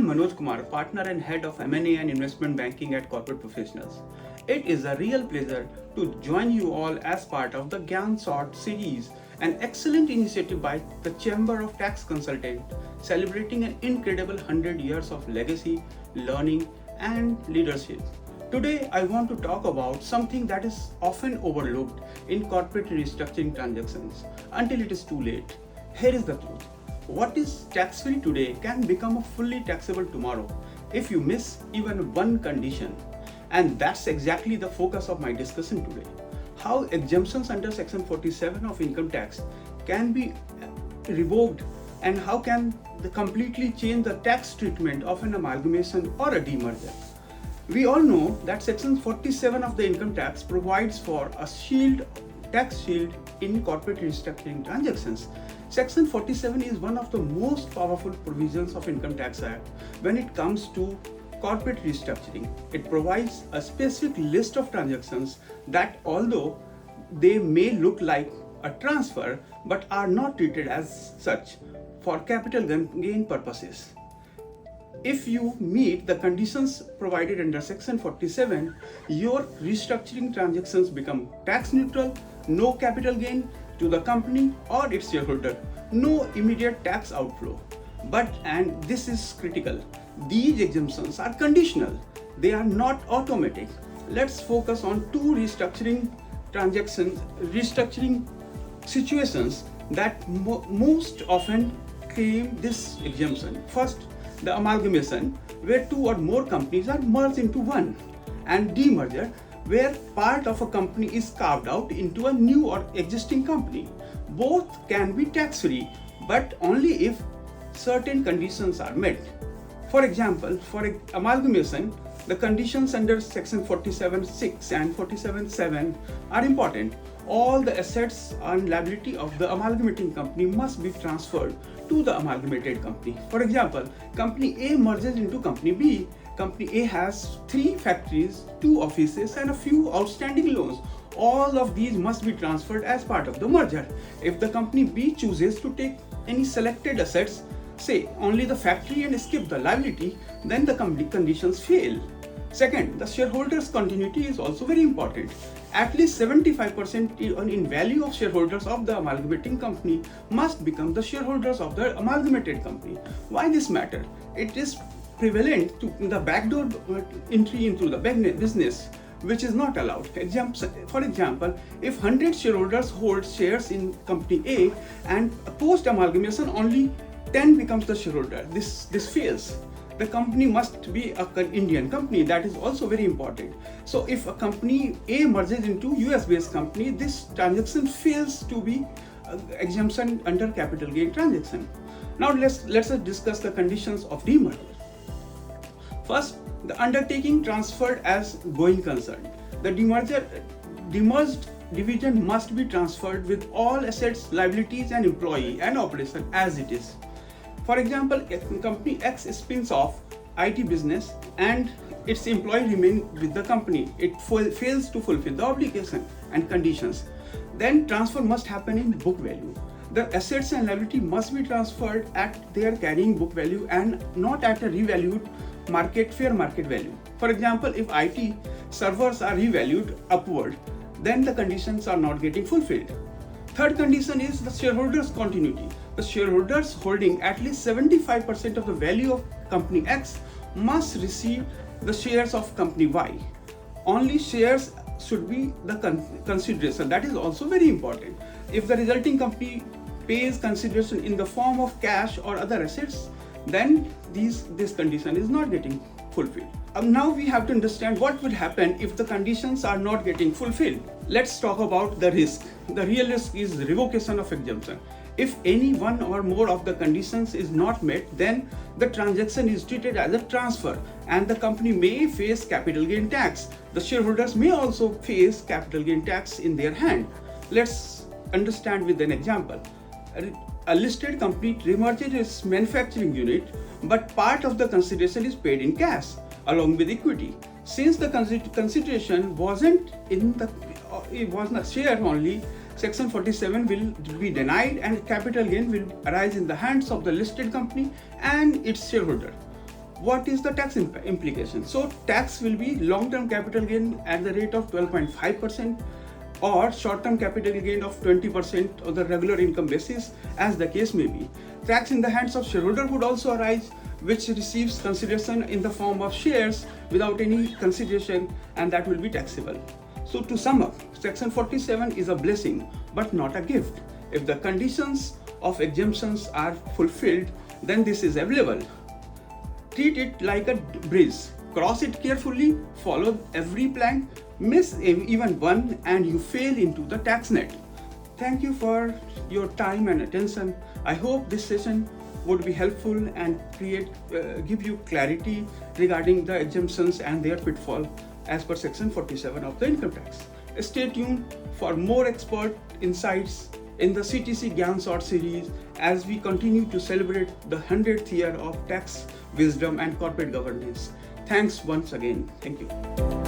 am Manoj Kumar, partner and head of M&A and investment banking at Corporate Professionals. It is a real pleasure to join you all as part of the 𝐆𝐲𝐚𝐧𝐒𝐡𝐨 series, an excellent initiative by the Chamber of Tax Consultants, celebrating an incredible 100 years of legacy, learning, and leadership. Today, I want to talk about something that is often overlooked in corporate restructuring transactions until it is too late. Here is the truth. What is tax-free today can become fully taxable tomorrow if you miss even one condition. And that's exactly the focus of my discussion today. How exemptions under Section 47 of income tax can be revoked, and how can they completely change the tax treatment of an amalgamation or a demerger. We all know that Section 47 of the income tax provides for a tax shield in corporate restructuring transactions. Section 47 is one of the most powerful provisions of Income Tax Act when it comes to corporate restructuring. It provides a specific list of transactions that, although they may look like a transfer, but are not treated as such for capital gain purposes. If you meet the conditions provided under Section 47, your restructuring transactions become tax neutral, no capital gain to the company or its shareholder, no immediate tax outflow. But, and this is critical, these exemptions are conditional. They are not automatic. Let's focus on two restructuring situations that most often claim this exemption. First, the amalgamation, where two or more companies are merged into one, and demerger, where part of a company is carved out into a new or existing company. Both can be tax-free, but only if certain conditions are met. For example, for amalgamation, the conditions under Section 47(6) and 47(7) are important. All the assets and liability of the amalgamating company must be transferred to the amalgamated company. For example, Company A merges into Company B. Company A has 3 factories, 2 offices, and a few outstanding loans. All of these must be transferred as part of the merger. If the Company B chooses to take any selected assets, say only the factory, and skip the liability, then the conditions fail. Second, the shareholders' continuity is also very important. At least 75% in value of shareholders of the amalgamating company must become the shareholders of the amalgamated company. Why this matter? It is prevalent to the backdoor entry into the business, which is not allowed. For example, if 100 shareholders hold shares in Company A and post amalgamation only 10 becomes the shareholder, this fails. The company must be an Indian company. That is also very important. So if a Company A merges into US-based company, this transaction fails to be exemption under capital gain transaction. Now let's discuss the conditions of demerger. First, the undertaking transferred as going concern. The demerged division must be transferred with all assets, liabilities, and employee and operation as it is. For example, if Company X spins off IT business and its employee remain with the company, it fails to fulfill the obligation and conditions, then transfer must happen in book value. The assets and liability must be transferred at their carrying book value and not at a revalued fair market value. For example, if IT servers are revalued upward, then the conditions are not getting fulfilled. Third condition is the shareholders' continuity. The shareholders holding at least 75% of the value of Company X must receive the shares of Company Y. Only shares should be the consideration. That is also very important. If the resulting company pays consideration in the form of cash or other assets, then this condition is not getting fulfilled. Now we have to understand what will happen if the conditions are not getting fulfilled. Let's talk about the risk. The real risk is revocation of exemption. If any one or more of the conditions is not met, then the transaction is treated as a transfer and the company may face capital gain tax. The shareholders may also face capital gain tax in their hand. Let's understand with an example. A listed company remerges its manufacturing unit, but part of the consideration is paid in cash along with equity. Since the consideration wasn't it was not share only, Section 47 will be denied and capital gain will arise in the hands of the listed company and its shareholder. what is the tax implication? So tax will be long-term capital gain at the rate of 12.5% or short-term capital gain of 20% of the regular income basis, as the case may be. Tax in the hands of shareholder would also arise, which receives consideration in the form of shares without any consideration, and that will be taxable. So to sum up, Section 47 is a blessing but not a gift. If the conditions of exemptions are fulfilled, then this is available. Treat it like a bridge. Cross it carefully, follow every plank, miss even one, and you fail into the tax net. Thank you for your time and attention. I hope this session would be helpful and give you clarity regarding the exemptions and their pitfall as per Section 47 of the income tax. Stay tuned for more expert insights in the CTC 𝐵𝐲𝐚𝐧𝐒𝐡𝐨 series as we continue to celebrate the 100th year of tax wisdom and corporate governance. Thanks once again. Thank you.